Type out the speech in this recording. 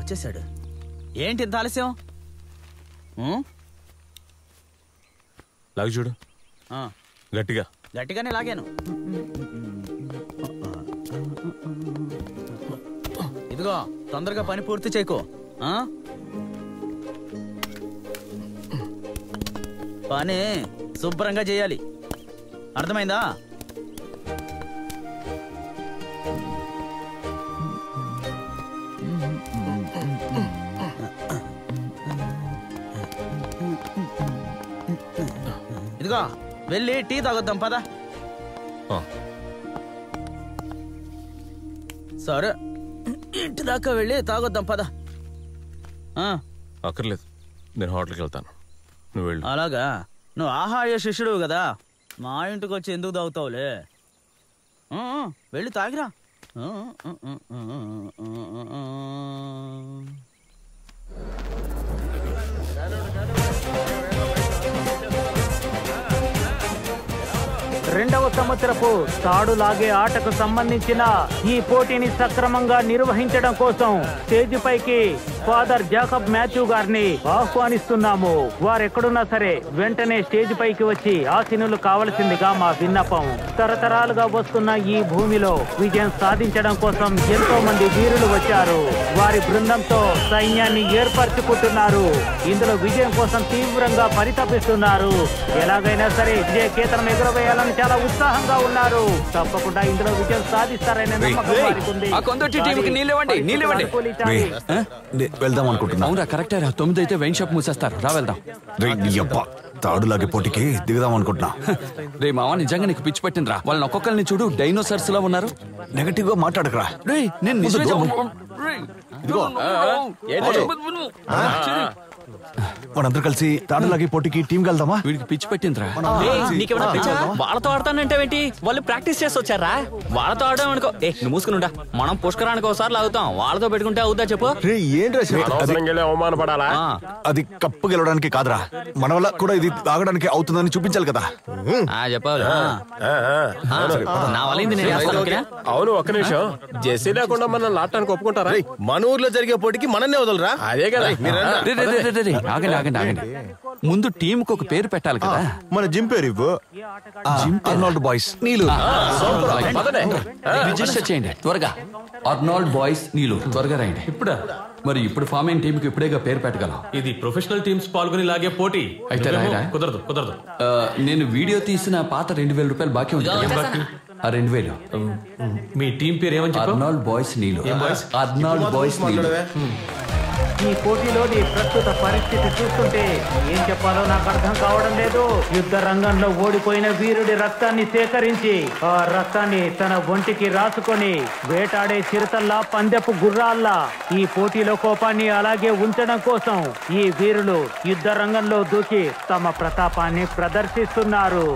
వచ్చేసాడు. ఏంటి ఇంత ఆలస్యం? లాగి చూడు. గట్టిగా గట్టిగానే లాగాను. ఇదిగో తొందరగా పని పూర్తి చేయకు. పని శుభ్రంగా చేయాలి, అర్థమైందా? ఇదిగో వెళ్ళి టీ తాగొద్దాం పద. సరే ఇంటి దాకా వెళ్ళి తాగొద్దాం పద. అక్కర్లేదు, నేను హోటల్కి వెళ్తాను, నువ్వు వెళ్ళు. అలాగా? నువ్వు ఆహార్య శిష్యుడు కదా, మా ఇంటికి వచ్చి ఎందుకు తాగుతావులే. వెళ్ళి తాగిరా. రెండవ సంవత్సరపు తాడు లాగే ఆటకు సంబంధించిన ఈ పోటీని సక్రమంగా నిర్వహించడం కోసం స్టేజ్ పైకి ఫాదర్ జాకబ్ మాథ్యూ గారిని ఆహ్వానిస్తున్నాము. వారెక్కడున్నా సరే వెంటనే స్టేజ్ పైకి వచ్చి ఆసీనులు కావలసిందిగా మా విన్నపం. తరతరాలుగా వస్తున్న ఈ భూమిలో విజయం సాధించడం కోసం ఎంతో మంది వీరులు వచ్చారు. వారి బృందంతో సైన్యాన్ని ఏర్పరచుకుంటున్నారు. ఇందులో విజయం కోసం తీవ్రంగా పరితపిస్తున్నారు. ఎలాగైనా సరే విజయ కేతనం ఎగురవేయాలని చాలా ఉత్సాహంగా ఉన్నారు. తప్పకుండా ఇందులో విజయం సాధిస్తారనే నమ్మకం వారికి ఉంది. వెళ్దాం అనుకుంటున్నా. అవునా, కరెక్టే రా. 9 అయితే వైన్ షాప్ మూసేస్తారు. రా వెళ్దాం. తాడులాగే పోటీకి దిగుదాం అనుకుంటున్నా. రే మావా, నిజంగా నీకు పిచ్చి పట్టిందిరా. వాళ్ళని ఒక్కొక్కరిని చూడు, డైనోసార్స్ లా ఉన్నారు. నెగటివ్ గా మాట్లాడకరా. రే నేను మనందరూ కలిసి తాడులాగే పోటీకి టీం వెళ్దామా? వీడికి పిచ్చి పెట్టిందిరా. వాళ్ళతో ఆడతానంటేంటి? వాళ్ళు ప్రాక్టీస్ చేసి వచ్చారా? వాళ్ళతో ఆడడం అనుకో. నువ్వు మూసుకునిండా. మనం పుష్కరానికి ఒకసారి లాగుతాం, వాళ్ళతో పెట్టుకుంటే అవుద్దా చెప్పు? అవమానపడాలా? అది కప్పు గెలవడానికి కాదురా, మన వల్ల కూడా ఇది తాగడానికి అవుతుందని చూపించాలి కదా. చెప్పాలి. నా వల్ల అవును, ఒక్క నిమిషం. జెస్సీ లేకుండా మనం లాటానికి ఒప్పుకుంటారా? మన ఊర్లో జరిగే పోటీకి మనల్ని వదలరా? అదే కదా. ఆగండి ఆగండి ఆగండి. ముందు టీమ్ కు ఒక పేరు పెట్టాలి కదా. మన జిమ్ పేరు ఇవ్వు. అర్నాల్డ్ బాయ్స్ నీళ్ళు. రిజిస్టర్ చేయండి త్వరగా. అర్నాల్డ్ బాయ్స్ నీళ్ళు. త్వరగా రండి. మరి ఇప్పుడు ఫామ్ అయిన టీమ్ కి ఇప్పుడేగా పేరు పెట్టగలం. ఇది ప్రొఫెషనల్ టీమ్స్ పాల్గొని లాగే పోటీ. అయితే రాయరా? కుదరదు. నేను వీడియో తీసిన పాత 2000 రూపాయలు బాకీ ఉంది. 2000. మీ టీం పేరు ఏమని చెప్పారు? అర్నాల్డ్ బాయ్స్ నీళ్ళు. అర్నాల్డ్ బాయ్స్ నీళ్ళు. ఈ పోటీలోని ప్రస్తుత పరిస్థితి చూస్తుంటే ఏం చెప్పాలో నాకు అర్థం కావడం లేదు. యుద్ధ రంగంలో ఓడిపోయిన వీరుడి రక్తాన్ని సేకరించి ఆ రక్తాన్ని తన ఒంటికి రాసుకొని వేటాడే చిరుతల్లా, పందెపు గుర్రాల్లా ఈ పోటీలో కోపాన్ని అలాగే ఉంచడం కోసం ఈ వీరులు యుద్ధ రంగంలో దూకి తమ ప్రతాపాన్ని ప్రదర్శిస్తున్నారు.